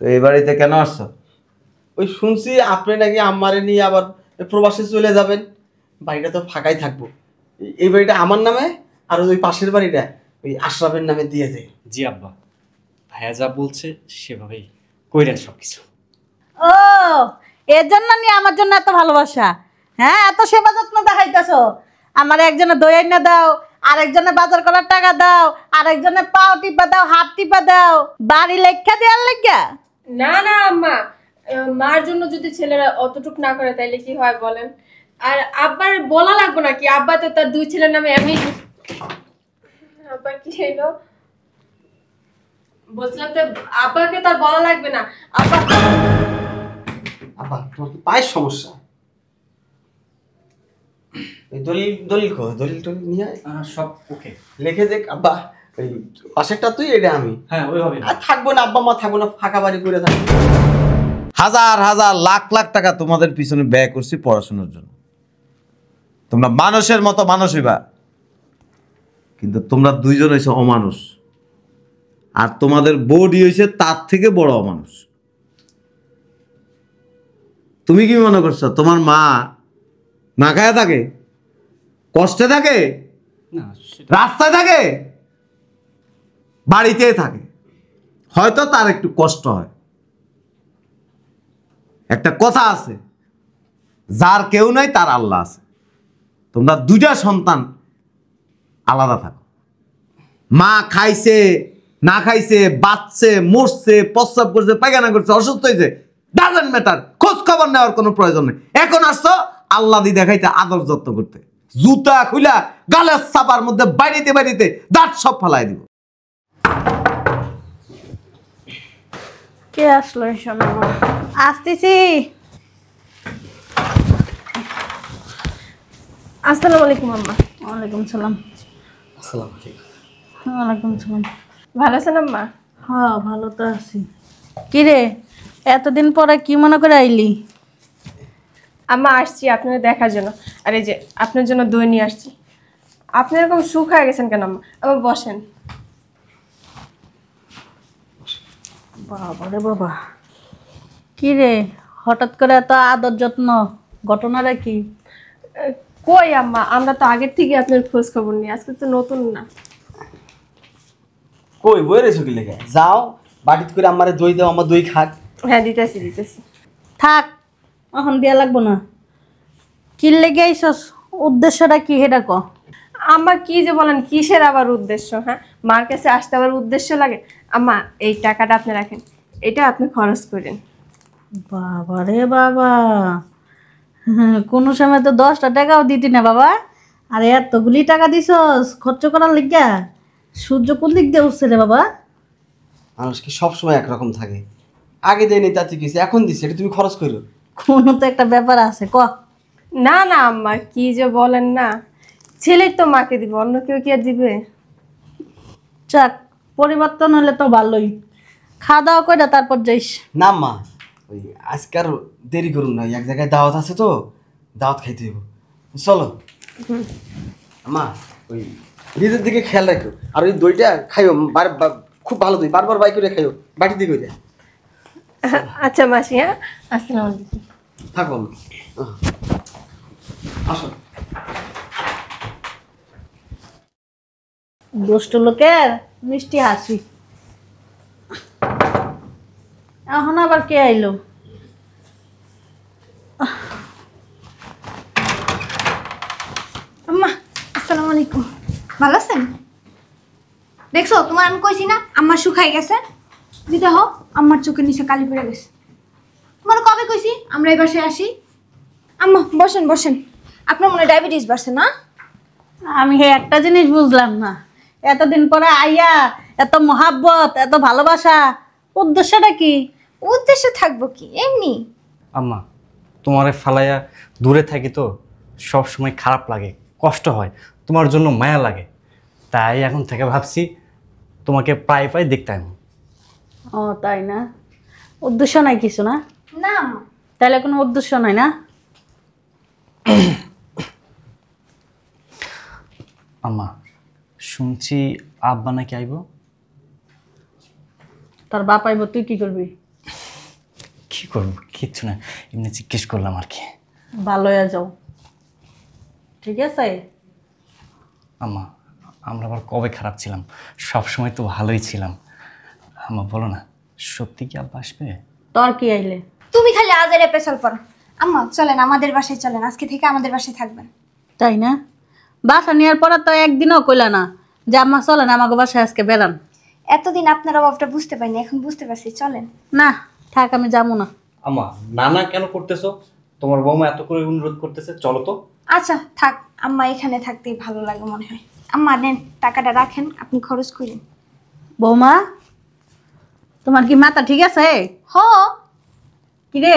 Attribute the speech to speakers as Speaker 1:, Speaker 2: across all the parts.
Speaker 1: তো এই বাড়িতে কেন আসছো?
Speaker 2: ওই শুনছি আপনি নাকি আম্মারে নিয়ে আবার প্রবাসে চলে যাবেন, বাড়িটা তো ফাঁকাই থাকবো। এই বাড়িটা আমার নামে আর ওই পাশের বাড়িটা ওই আশরাফের নামে দিয়ে দেয়।
Speaker 3: জি আব্বা, ভাইয়া যা বলছে সেভাবেই কইরেন সবকিছু।
Speaker 4: ও, এর জন্য নিয়ে আমার জন্য এত ভালোবাসা? হ্যাঁ, এত সেবা যত্ন দেখাইতেছো। আমার একজনে দই আইনা দাও, আরেকজনে বাজার করার টাকা দাও, আরেকজনে পাও টিপা দাও, হাত টিপা দাও, বাড়ি লেখা দেওয়ার লেখা।
Speaker 5: না না আম্মা, মার জন্য যদি ছেলেরা অতটুক না করে তাইলে কি হয় বলেন? আর আব্বার বলা লাগবে নাকি? আব্বা তো তার দুই ছেলের নামে এমনি। আব্বা কি হইলো? বলছিলাম তো আব্বাকে তার বলা লাগবে না। আব্বা
Speaker 2: আব্বা তোমার কি পায়ের সমস্যা? এই দলিল দলিল কো দলিল টলিল নিয়ে আয়।
Speaker 3: সব ওকে,
Speaker 2: লিখে দেখ আব্বা। এই পাশেরটা তুই, এটা আমি।
Speaker 3: হ্যাঁ ওইভাবে।
Speaker 2: আর থাকবো না আব্বা মা, থাকবো না, ফাঁকা বাড়ি করে থাকবো।
Speaker 1: হাজার হাজার লাখ লাখ টাকা তোমাদের পিছনে ব্যয় করছি পড়াশোনার জন্য। তোমরা মানুষের মতো মানুষ হইবা, কিন্তু তোমরা দুইজন হইছো অমানুষ। আর তোমাদের বডি হইছে তার থেকে বড় অমানুষ। তুমি কি মনে করছো তোমার মা না খায়া থাকে, কষ্টে থাকে,
Speaker 3: না
Speaker 1: রাস্তায় থাকে? বাড়িতেই থাকে। হয়তো তার একটু কষ্ট হয়। একটা কথা আছে, যার কেউ নাই তার আল্লাহ আছে। তোমরা দুইটা সন্তান আলাদা থাকো। মা খাইছে না খাইছে, বাচ্চে মরছে, প্রস্রাব করছে, পায়খানা করছে, অসুস্থ হয়েছে, ডাজন্ট ম্যাটার। খোঁজ খবর নেওয়ার কোনো প্রয়োজন নেই। এখন আসছো আল্লাহ দি দেখাইতে, আদর যত্ন করতে। জুতা খুলা গালের চাপার মধ্যে বাড়িতে বাড়িতে দাঁত সব ফালাই দিব।
Speaker 4: কে আসলো শোনো? আসতেছি।
Speaker 5: আসসালামু আলাইকুম আম্মা।
Speaker 4: ওয়ালাইকুম সালাম।
Speaker 2: আসসালামু আলাইকুম।
Speaker 4: ওয়ালাইকুম সালাম।
Speaker 5: ভালো আছেন আম্মা?
Speaker 4: হ্যাঁ, ভালো তো আছি। কি রে, এতদিন পরে কি মনে করে আইলি?
Speaker 5: আম্মা আসছি আপনার দেখার জন্য। আর এই যে আপনার জন্য দই নিয়ে আসছি। আপনি এরকম সুখ হয়ে গেছেন কেন আম্মা? আবার বসেন।
Speaker 4: বাবা রে বাবা, কি রে হঠাৎ করে এত আদর যত্ন, ঘটনাটা কি?
Speaker 5: কই আম্মা, আমরা তো আগের থেকে আপনার খোঁজ খবর নিই, আজকে তো নতুন না।
Speaker 2: কই বই রেছো কি লেগে? যাও বাটিত করে আমারে দই দাও, আমার দই খাক।
Speaker 5: হ্যাঁ দিতেছি দিতেছি।
Speaker 4: থাক, এখন দেয়া লাগবো না। কি লেগে আইসস? উদ্দেশ্যটা কি সেটা ক।
Speaker 5: আম্মা কি যে বলেন, কিসের আবার উদ্দেশ্য? হ্যাঁ, মার কাছে আসতে আবার উদ্দেশ্য লাগে? আম্মা এই টাকাটা আপনি রাখেন, এটা আপনি খরচ করেন।
Speaker 4: বাবা রে বাবা, কোনো সময় তো 10টা টাকাও দিতি না বাবা, আর এতগুলি টাকা দিছস খরচ করার লিগা? সূর্য কোন দিক দিয়ে উঠছে রে বাবা?
Speaker 2: মানুষ কি সবসময় একরকম থাকে? আগে দেয়নি তাতে কিছু, এখন দিচ্ছে, এটা তুমি খরচ করো।
Speaker 4: কোনো তো একটা ব্যাপার আছে, ক।
Speaker 5: না না আম্মা, কি যে বলেন না, ছেলের তো মাকে দিবে, অন্য কেউ কি আর দিবে?
Speaker 4: যাক, পরিবর্তন হলে তো ভালোই। খাওয়া দাওয়া করে তারপর যাইস।
Speaker 2: না মা, ওই আজকার দেরি করুন না, এক জায়গায় দাওয়াত আছে তো, দাওয়াত খাইতে হইব। চলো মা, ওই নিজের দিকে খেয়াল রাখো। আর ওই দইটা খাইও, খুব ভালো দই, বারবার বাই করে খাইও, বাটি দিয়ে করে।
Speaker 5: আচ্ছা মাসি, হ্যাঁ আসসালামু আলাইকুম।
Speaker 2: থাকো আসো।
Speaker 4: দুষ্ট লোকের মিষ্টি হাসি। এখন আবার কে আইলো?
Speaker 6: আম্মা আসসালামু আলাইকুম। ভালো আছেন? দেখছো, তোমার আমি কইছি না আমার শুকাই গেছে? যেটা হোক, আমার চোখের নিচে কালি পড়ে গেছে। তোমার কবে কইছি আমরা এই বাসায় আসি? আম্মা বসেন বসেন। আপনার মনে ডায়াবেটিস বাড়ছে না?
Speaker 4: আমি একটা জিনিস বুঝলাম না, এতদিন পরে আইয়া এত মহাব্বত, এত ভালোবাসা, উদ্দেশ্যটা কি?
Speaker 6: উদ্দেশ্য থাকবো কি, এমনি।
Speaker 3: আম্মা, তোমারে ফালাইয়া দূরে থাকি তো সব সময় খারাপ লাগে, কষ্ট হয়, তোমার জন্য মায়া লাগে। তাই এখন থেকে ভাবছি তোমাকে প্রায় প্রায় দেখতে আমি।
Speaker 4: ও তাই না? উদ্দেশ্য নাই কিছু না?
Speaker 6: না আম্মা।
Speaker 4: তাহলে কোনো উদ্দেশ্য নাই না?
Speaker 3: আম্মা, শুনছি আব্বা নাকি আইব?
Speaker 4: তোর বাপ আইব, তুই কি করবি?
Speaker 3: কি করবো কিচ্ছু না, এমনি জিজ্ঞেস করলাম আর কি।
Speaker 4: ভালো হয়ে যাও, ঠিক আছে?
Speaker 3: আম্মা আমরা আবার কবে খারাপ ছিলাম? সব সময় তো ভালোই ছিলাম। আম্মা বলো না, সত্যি কি আব্বা আসবে?
Speaker 4: তোর কি আইলে?
Speaker 6: তুমি খালি আজারে পেছাল পড়ো। আম্মা চলেন আমাদের বাসায় চলেন, আজকে থেকে আমাদের বাসায় থাকবেন।
Speaker 4: তাই না? বাসা নেওয়ার পরে তো একদিনও কইলা না যে আম্মা চলেন আমাকে বাসায় আজকে বেড়ান।
Speaker 6: এতদিন আপনার অভাবটা বুঝতে পারিনি, এখন বুঝতে পারছি, চলেন।
Speaker 4: না থাক, আমি যাবো না।
Speaker 3: আম্মা নানা কেন করতেছো? তোমার বৌমা এত করে অনুরোধ করতেছে, চলো তো।
Speaker 6: আচ্ছা থাক, আম্মা এখানে থাকতেই ভালো লাগে মনে হয়। আম্মা নেন টাকাটা রাখেন, আপনি খরচ করেন।
Speaker 4: বৌমা, তোমার কি মাথা ঠিক আছে?
Speaker 6: হ
Speaker 4: কি রে?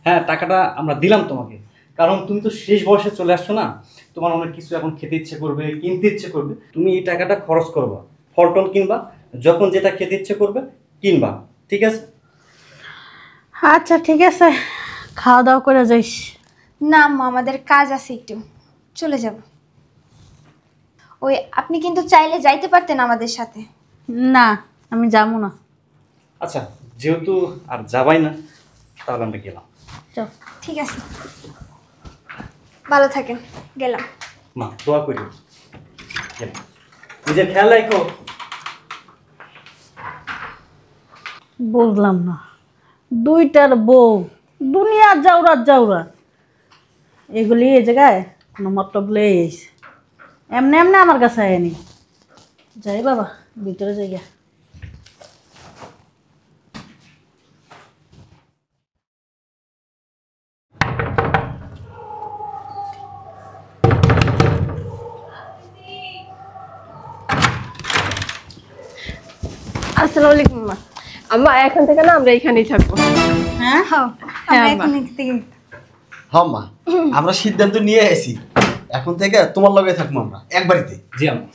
Speaker 3: হ্যাঁ টাকাটা আমরা দিলাম তোমাকে, কারণ তুমি তো শেষ বয়সে চলে আসছো না, তোমার অনেক কিছু এখন খেতে ইচ্ছে করবে, কিনতে ইচ্ছে করবে, তুমি এই টাকাটা খরচ করবা, ফল টল কিনবা, যখন যেটা খেতে ইচ্ছে করবে কিনবা, ঠিক আছে?
Speaker 4: আচ্ছা ঠিক আছে, খাওয়া দাওয়া করে যাইস।
Speaker 6: না আম্মা, আমাদের কাজ আছে একটু, চলে যাব। ওই আপনি কিন্তু চাইলে যাইতে পারতেন আমাদের সাথে।
Speaker 4: না আমি যাবো না।
Speaker 3: আচ্ছা যেহেতু আর যাবাই না, তাহলে আমরা গেলাম।
Speaker 4: চল।
Speaker 6: ঠিক আছে, ভালো থাকেন, গেলাম।
Speaker 3: মা দোয়া করি, গেলাম। নিজের খেয়াল রাখো।
Speaker 4: বুঝলাম না, দুইটার বউ, দুনিয়া যাওরা যাওরা, এগুলি এই জায়গায় কোনো মতলব লেই আইছে। এমনি এমনি আমার কাছে আয়নি। যাই বাবা, ভিতরে যাই গিয়া।
Speaker 5: আসসালামু আলাইকুম মা। আম্মা এখন থেকে না আমরা এখানেই থাকবো।
Speaker 4: হ্যাঁ
Speaker 6: হ্যাঁ,
Speaker 5: হ্যাঁ,
Speaker 6: আমরা
Speaker 5: আম্মা।
Speaker 6: এখন থেকে
Speaker 2: হ্যাঁ মা, আমরা সিদ্ধান্ত নিয়ে এসেছি, এখন থেকে তোমার লগে থাকবো আমরা এক বাড়িতে।
Speaker 3: জি আম্মা।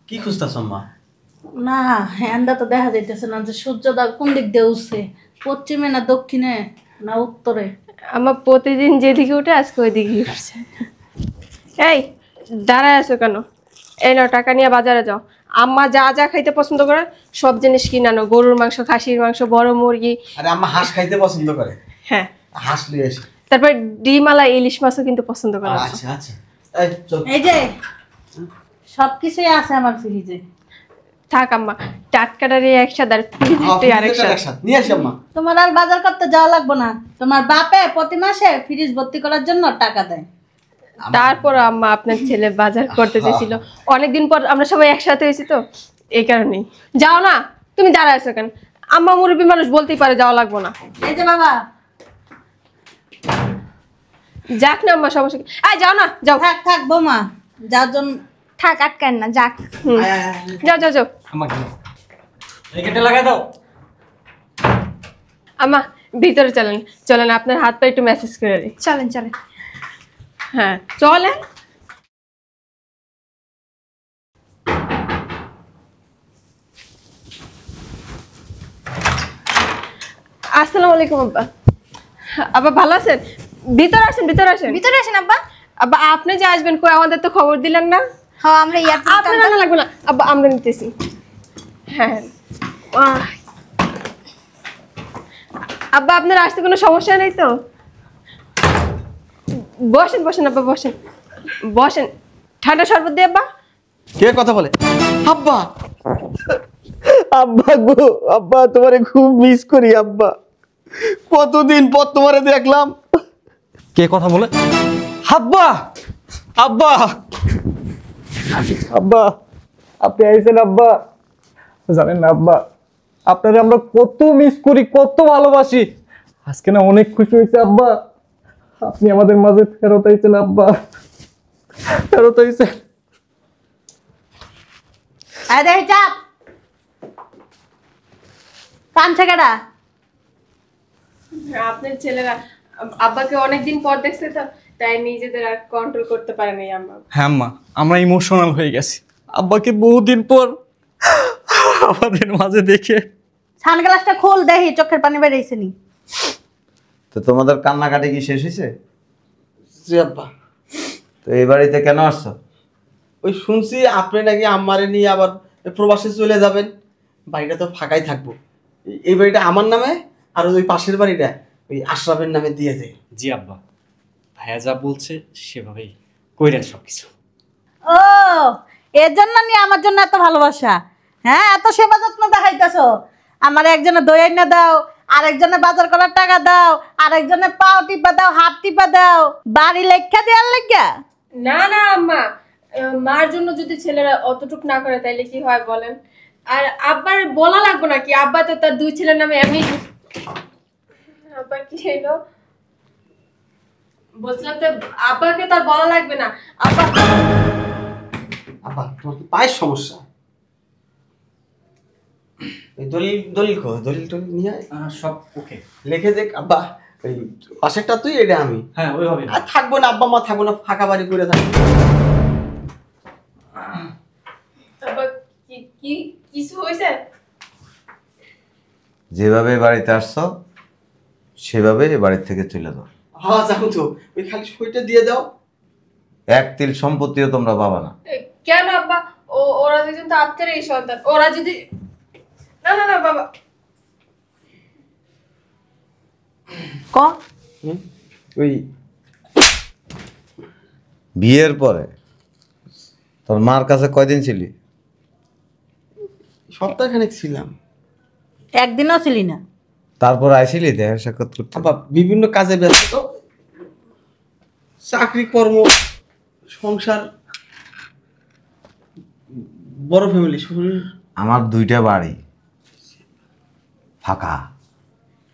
Speaker 2: কি খুঁজতেছ মা?
Speaker 4: না হ্যান্ডা তো দেখা যাইতেছে না যে সূর্যটা কোন দিক দিয়ে উঠছে, পশ্চিমে না দক্ষিণে না উত্তরে।
Speaker 5: আমার প্রতিদিন যেদিকে উঠে আজকে ওইদিকে উঠছে। এই দাঁড়ায় আছো কেন? এই নাও টাকা নিয়ে বাজারে যাও। আম্মা যা যা খাইতে পছন্দ করে সব জিনিস কিনে আনো, গরুর মাংস, খাসির মাংস, বড় মুরগি।
Speaker 2: আরে আম্মা হাঁস খাইতে পছন্দ করে,
Speaker 5: হ্যাঁ,
Speaker 2: হাঁস নিয়ে এসে।
Speaker 5: তারপর ডিমালা ইলিশ মাছও কিন্তু পছন্দ করে।
Speaker 2: আচ্ছা আচ্ছা, এই চল।
Speaker 4: এই যে সবকিছুই আছে আমার ফ্রিজে।
Speaker 5: থাক আম্মা, টাটকাটারি একসাথে আর ফ্রিজে আরেকসাথে।
Speaker 2: একসাথে নিয়ে আসি আম্মা।
Speaker 4: তোমার আর বাজার করতে যাওয়া লাগবে না, তোমার বাপে প্রতি মাসে ফ্রিজ ভর্তি করার জন্য টাকা দেয়।
Speaker 5: তারপর আম্মা আপনার ছেলে বাজার করতে চেয়েছিল, অনেকদিন পর আমরা সবাই একসাথে হয়েছি তো এই কারণেই। যাও না, তুমি দাঁড়ায় আছো কেন? আম্মা মুরব্বী মানুষ, বলতেই পারে যাওয়া লাগবো না।
Speaker 4: এই যে বাবা,
Speaker 5: যাক না আম্মা, সমস্যা কি? যাও না, যাও।
Speaker 4: থাক থাক বৌমা, যার জন্য
Speaker 6: থাক, আটকান না, যাক।
Speaker 5: হুম, যাও যাও যাও।
Speaker 3: আম্মা এই গেটে লাগাই দাও।
Speaker 5: আম্মা ভিতরে চলেন, চলেন আপনার হাত পা একটু মেসেজ করে দিই।
Speaker 6: চলেন চলেন।
Speaker 5: হ্যাঁ চলেন। আসসালামু আলাইকুম আব্বা। আব্বা ভালো আছেন? ভিতরে আসেন, ভিতরে আসেন।
Speaker 6: ভিতরে আসেন আব্বা।
Speaker 5: আব্বা আপনি যে আসবেন, কই আমাদের তো খবর দিলেন না।
Speaker 6: হ্যাঁ, আমরা
Speaker 5: আপনার রান্না লাগবে না আব্বা, আমরা নিতেছি। হ্যাঁ আব্বা, আপনার আসতে কোনো সমস্যা নেই তো? বসেন বসেন আব্বা, বসেন বসেন। ঠান্ডা শরবত দিয়ে আব্বা।
Speaker 2: কে কথা বলে? আব্বা, আব্বা গো, আব্বা তোমারে খুব মিস করি আব্বা, কতদিন পর তোমারে দেখলাম।
Speaker 3: কে কথা বলে? আব্বা, আব্বা, আব্বা, আপনি আইছেন আব্বা। জানেন না আব্বা, আপনারা আমরা কত মিস করি, কত ভালোবাসি। আজকে না অনেক খুশি হয়েছে আব্বা, আপনি আমাদের মাঝে ফেরত আইছেন আব্বা, ফেরত আইছেন।
Speaker 4: দেখি চাপ কানছে কেডা?
Speaker 5: আপনার ছেলেরা আব্বাকে অনেকদিন পর দেখছে তো, তাই নিজেদের আর কন্ট্রোল করতে পারেনি আম্মা।
Speaker 3: হ্যাঁ আম্মা, আমরা ইমোশনাল হয়ে গেছি আব্বাকে বহুদিন পর আমাদের মাঝে দেখে।
Speaker 4: সানগ্লাসটা খোল, দেখি চোখের পানি বেরিয়েছে নি।
Speaker 1: তো তোমাদের কান্নাকাটি কি শেষ হয়েছে?
Speaker 2: জি আব্বা।
Speaker 1: তো এই বাড়িতে কেন আসছো?
Speaker 2: ওই শুনছি আপনি নাকি আম্মারে নিয়ে আবার প্রবাসে চলে যাবেন, বাড়িটা তো ফাঁকাই থাকবো। এই বাড়িটা আমার নামে, আর ওই পাশের বাড়িটা ওই আশরাফের নামে দিয়ে দে।
Speaker 3: জি আব্বা, ভাইয়া যা বলছে সেভাবেই কইরেন সব কিছু।
Speaker 4: ও, এর জন্য নিয়ে আমার জন্য এত ভালোবাসা। হ্যাঁ, এত সেবা যত্ন দেখাইতেছো। আমার একজনে দই আইনা দাও, আরেকজনে বাজার করার টাকা দাও, আরেকজনে পাও টিপা দাও, হাত টিপা দাও, বাড়ি লেখা দেওয়ার লেখা।
Speaker 5: না না আম্মা, মার জন্য যদি ছেলেরা অতটুক না করে তাইলে কি হয় বলেন? আর আব্বার বলা লাগবে নাকি? আব্বা তো তার দুই ছেলের নামে এমনি। আব্বা কি হইলো? বলছিলাম তো আব্বাকে তার বলা লাগবে না। আব্বা
Speaker 2: আব্বা তোমার কি পায়ের সমস্যা? এই দলিল দলিল কো দলিল টলিল নিয়ে আয়।
Speaker 3: সব ওকে।
Speaker 2: লিখে দেখ আব্বা, ওই পাশেরটা তুই, এটা আমি।
Speaker 3: হ্যাঁ ওইভাবে।
Speaker 2: আর থাকবো না আব্বা মা, থাকবো না, ফাঁকা বাড়ি করে থাকবো।
Speaker 5: আব্বা কি কি কিছু হয়েছে?
Speaker 1: যেভাবে বাড়িতে আসছো সেভাবে এ বাড়ির থেকে চলে যাও।
Speaker 2: হ্যাঁ যাবো তো, ওই খালি সইটা দিয়ে দাও।
Speaker 1: এক তিল সম্পত্তিও তোমরা পাবা না।
Speaker 5: কেন আব্বা? ওরা দুজন তো আপনারই সন্তান। ওরা যদি না না না বাবা,
Speaker 4: ক
Speaker 2: ওই
Speaker 1: বিয়ের পরে তোর মার কাছে কয়দিন ছিলি?
Speaker 2: সপ্তাহখানেক ছিলাম।
Speaker 4: একদিনও ছিলি না?
Speaker 1: তারপর আইছিলি দেখা সাক্ষাৎ করতে?
Speaker 2: আব্বা বিভিন্ন কাজে ব্যস্ত, চাকরি কর্ম সংসার, বড় ফ্যামিলি। শরীর
Speaker 1: আমার দুইটা বাড়ি ফাঁকা,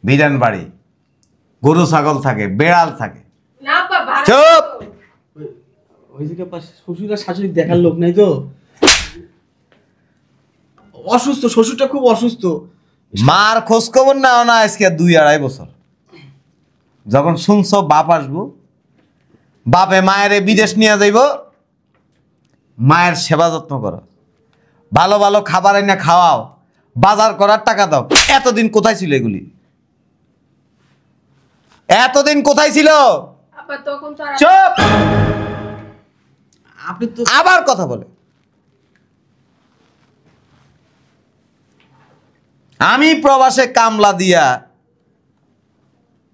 Speaker 1: বিরান বাড়ি, গরু ছাগল থাকে, বেড়াল থাকে।
Speaker 5: না আব্বা ভাড়া
Speaker 1: চুপ!
Speaker 2: ওই দিকে পাশে শ্বশুর আর শাশুড়ি দেখার লোক নাই তো, অসুস্থ, শ্বশুরটা খুব অসুস্থ।
Speaker 1: মার খোঁজ খবর নাও না আজকে 2-2.5 বছর। যখন শুনছো বাপ আসবো, বাপে মায়ের বিদেশ নিয়ে যাইব, মায়ের সেবা যত্ন করো, ভালো ভালো খাবার এনে খাওয়াও, বাজার করার টাকা দাও। এতদিন কোথায় ছিল এগুলি? এতদিন কোথায় ছিল?
Speaker 5: আব্বা তখন তো আর
Speaker 1: চুপ!
Speaker 2: আপনি তো
Speaker 1: আবার কথা বলে। আমি প্রবাসে কামলা দিয়া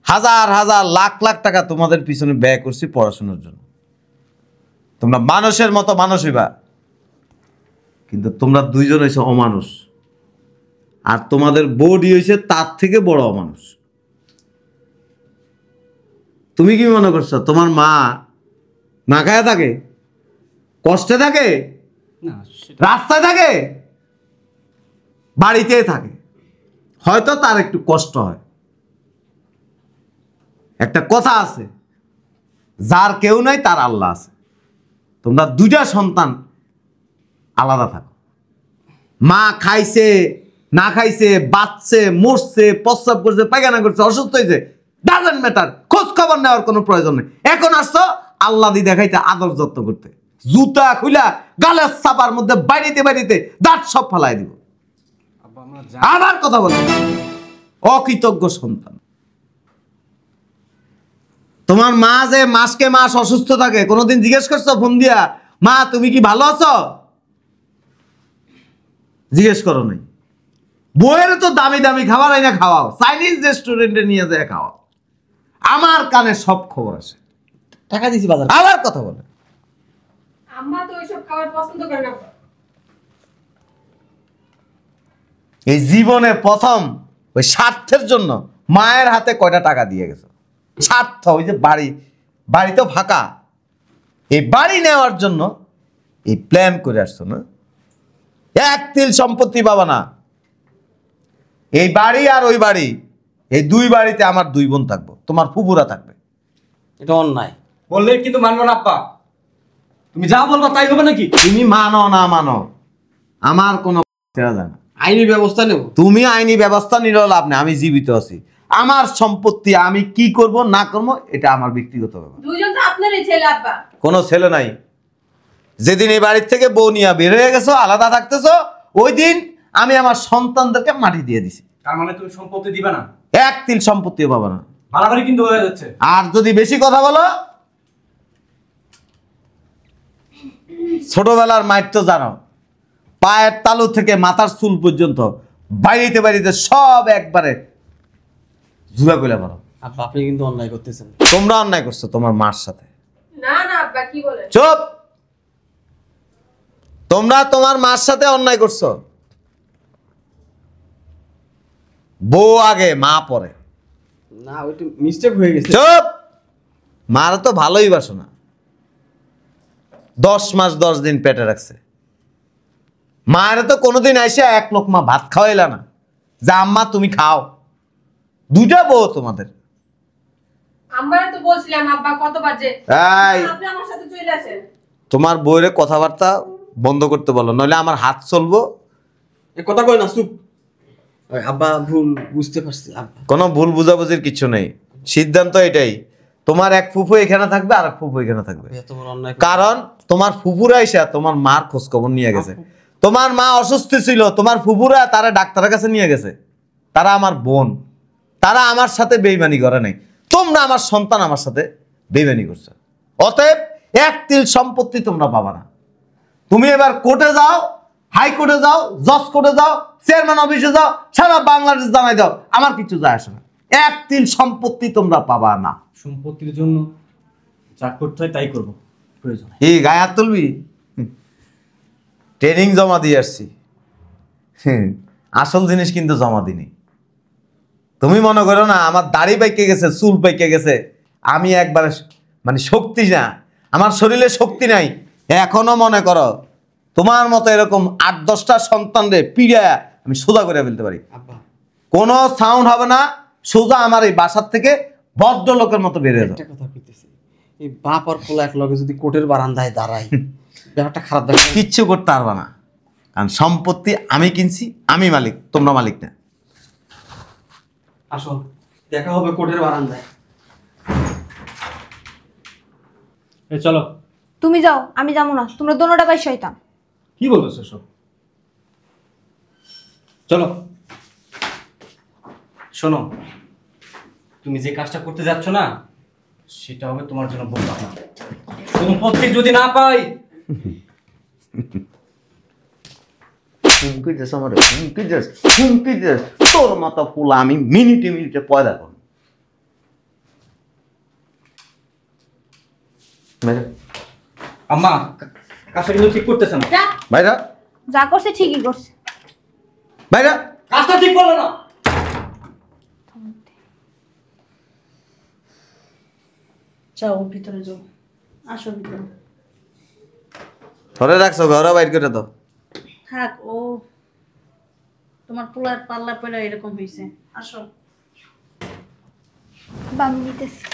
Speaker 1: হাজার হাজার লাখ লাখ টাকা তোমাদের পিছনে ব্যয় করছি পড়াশোনার জন্য। তোমরা মানুষের মতো মানুষ হইবা, কিন্তু তোমরা দুইজন হইছো অমানুষ, আর তোমাদের বডি হইছে তার থেকে বড় অমানুষ। তুমি কি মনে করছো তোমার মা না খায়া থাকে, কষ্টে থাকে,
Speaker 3: না
Speaker 1: রাস্তায় থাকে? বাড়িতে থাকে, হয়তো তার একটু কষ্ট হয়। একটা কথা আছে, যার কেউ নাই তার আল্লাহ আছে। তোমরা দুইটা সন্তান আলাদা থাকো। মা খাইছে না খাইছে, বাচ্চে, মরছে, প্রস্রাব করছে, পায়খানা করছে, অসুস্থ হয়েছে, ডাজন্ট ম্যাটার, খোঁজ খবর নেওয়ার কোনো প্রয়োজন নেই। এখন আসছো আল্লাহ দি দেখাইতে, আদর যত্ন করতে। জুতা খুলা গালের চাপার মধ্যে বাড়িতে বাড়িতে দাঁত সব ফালাই দিব।
Speaker 3: আব্বা আমরা
Speaker 1: আবার কথা বলে, অকৃতজ্ঞ সন্তান। তোমার মা যে মাসকে মাস অসুস্থ থাকে, কোনোদিন জিজ্ঞেস করছো ফোন দিয়া, মা তুমি কি ভালো আছো? জিজ্ঞেস করো নাই। বইয়ের তো দামি দামি খাবার আইনা খাওয়াও, চাইনিজ রেস্টুরেন্টে নিয়ে যায় খাওয়াও। আমার কানে সব খবর আসে।
Speaker 2: টাকা দিছি বাজার।
Speaker 1: আবার কথা বলে।
Speaker 5: আম্মা তো ওইসব খাবার পছন্দ করে না।
Speaker 1: এই জীবনে প্রথম ওই স্বার্থের জন্য মায়ের হাতে কয়টা টাকা দিয়ে গেছো? স্বার্থ, ওই যে বাড়ি তো ফাঁকা, এই বাড়ি নেওয়ার জন্য এই প্ল্যান করে আসছো না? এক তিল সম্পত্তি পাবা না। এই বাড়ি আর ওই বাড়ি, এই দুই বাড়িতে আমার 2 বোন থাকবো, তোমার ফুপুরা থাকবে।
Speaker 2: এটা অন্যায়।
Speaker 3: বললে কিন্তু মানবো না আব্বা, তুমি যা বলবা তাই হবে নাকি?
Speaker 1: তুমি মানো না মানো, আমার কোনো ছেড়া যায় না।
Speaker 2: আইনি ব্যবস্থা নেব।
Speaker 1: তুমি আইনি ব্যবস্থা নিলেও লাভ নেই, আমি জীবিত আছি। আমার সম্পত্তি আমি কি করব না করবো এটা আমার ব্যক্তিগত ব্যাপার।
Speaker 5: দুইজন তো আপনারই ছেলে আব্বা।
Speaker 1: কোনো ছেলে নাই। যেদিন এই বাড়ির থেকে বউ নিয়ে বের হয়ে গেছো, আলাদা থাকতেছো, ওই দিন আমি আমার সন্তানদেরকে মাটি দিয়ে দিছি।
Speaker 3: তার মানে তুমি সম্পত্তি দিবা না?
Speaker 1: এক তিল সম্পত্তিও পাবো না।
Speaker 3: বাড়াবাড়ি কিন্তু হয়ে যাচ্ছে।
Speaker 1: আর যদি বেশি কথা বলো, ছোটবেলার মাইট তো জানো, পায়ের তালু থেকে মাথার চুল পর্যন্ত বাইরেতে বাইরেতে সব একবারে জুড়া কইলা পারো।
Speaker 2: আব্বা আপনি কিন্তু অন্যায় করতেছেন।
Speaker 1: তোমরা অন্যায় করছো তোমার মার সাথে।
Speaker 5: না না আব্বা কি বলেন?
Speaker 1: চুপ, তোমরা তোমার মার সাথে অন্যায় করছো। বউ আগে মা পরে।
Speaker 2: না ওইটা মিস্টেক হয়ে গেছে।
Speaker 1: চুপ, মার তো ভালোই বাসো না। 10 মাস 10 দিন পেটে রাখছে, মায়ের তো কোনোদিন এসে এক লোকমা ভাত খাওয়াইলা না যে আম্মা তুমি খাও। দুইটা বউ তোমাদের।
Speaker 5: আমরা তো বলছিলাম আব্বা কতবার যে
Speaker 1: এই
Speaker 5: আপনি আমার সাথে চলে আসেন।
Speaker 1: তোমার বউয়ের কথাবার্তা বন্ধ করতে বলো, নইলে আমার হাত চলবো।
Speaker 2: এ কথা কই না, চুপ। ওই আব্বা ভুল বুঝতে পারছি আব্বা।
Speaker 1: কোনো ভুল বুঝাবুঝির কিছু নেই, সিদ্ধান্ত এটাই। তোমার এক ফুফু এখানে থাকবে আর এক ফুফু এখানে থাকবে।
Speaker 2: এত বড় অন্যায়
Speaker 1: কারণ তোমার ফুফুরা এসে তোমার মার খোঁজ খবর নিয়ে গেছে। তোমার মা অসুস্থ ছিল, তোমার ফুফুরা তারা ডাক্তারের কাছে নিয়ে গেছে। তারা আমার বোন, তারা আমার সাথে বেইমানি করে নাই। তোমরা আমার সন্তান আমার সাথে বেইমানি করছো, অতএব এক তিল সম্পত্তি তোমরা পাবা না। তুমি এবার কোর্টে যাও, হাইকোর্টে যাও, জজ কোর্টে যাও, চেয়ারম্যান অফিসে যাও, সারা বাংলাদেশ জানাই দাও, আমার কিছু যায় আসে না। এক তিল সম্পত্তি তোমরা পাবা না।
Speaker 3: সম্পত্তির জন্য যা করতে হয় তাই করবো, প্রয়োজন।
Speaker 1: এই গায়ে হাত তুলবি? ট্রেনিং জমা দিয়ে আসছি, আসল জিনিস কিন্তু জমা দিনি। তুমি মনে করো না আমার দাড়ি পাইকে গেছে, চুল পাইকে গেছে, আমি একবারে মানে শক্তি না, আমার শরীরে শক্তি নাই। এখনো মনে করো তোমার মতো এরকম 8-10টা সন্তান রে পিড়া আমি সোজা করে ফেলতে পারি।
Speaker 2: আব্বা
Speaker 1: কোনো সাউন্ড হবে না, সোজা আমার এই বাসার থেকে ভদ্রলোকের মতো বেরিয়ে যাও।
Speaker 2: একটা কথা কইতেছি, এই বাপ আর পোলা এক লগে যদি কোর্টের বারান্দায় দাঁড়ায় ব্যাপারটা খারাপ দেখে।
Speaker 1: কিচ্ছু করতে পারবা না, কারণ সম্পত্তি আমি কিনছি, আমি মালিক, তোমরা মালিক না।
Speaker 2: আসো দেখা হবে কোর্টের বারান্দায়।
Speaker 3: এই চলো।
Speaker 6: তুমি যাও, আমি যাবো না। তোমরা দোনোটা ভাই শয়তান।
Speaker 3: কি বলতেছো সব? চলো। শোনো, তুমি যে কাজটা করতে যাচ্ছ না সেটা হবে তোমার জন্য বোঝা না। সম্পত্তি যদি না পাই,
Speaker 1: হুমকি দিস আমার, হুমকি দিস, হুমকি দিস। তোর মতো ফুল আমি মিনিটে মিনিটে পয়দা করব।
Speaker 3: আম্মা কাজটা কিন্তু ঠিক করতেছে না।
Speaker 4: যা,
Speaker 1: ভাইরা,
Speaker 6: যা করছে ঠিকই করছে।
Speaker 1: ভাইরা,
Speaker 3: কাজটা ঠিক করলো না।
Speaker 4: যাও ভিতরে যাও, আসো ভিতরে।
Speaker 1: ধরে রাখছো, ঘরে বাইর করে দাও।
Speaker 4: থাক, ও তোমার পোলার পাল্লা পড়ে এরকম হয়েছে। আসো।
Speaker 6: বাম নিতেছি।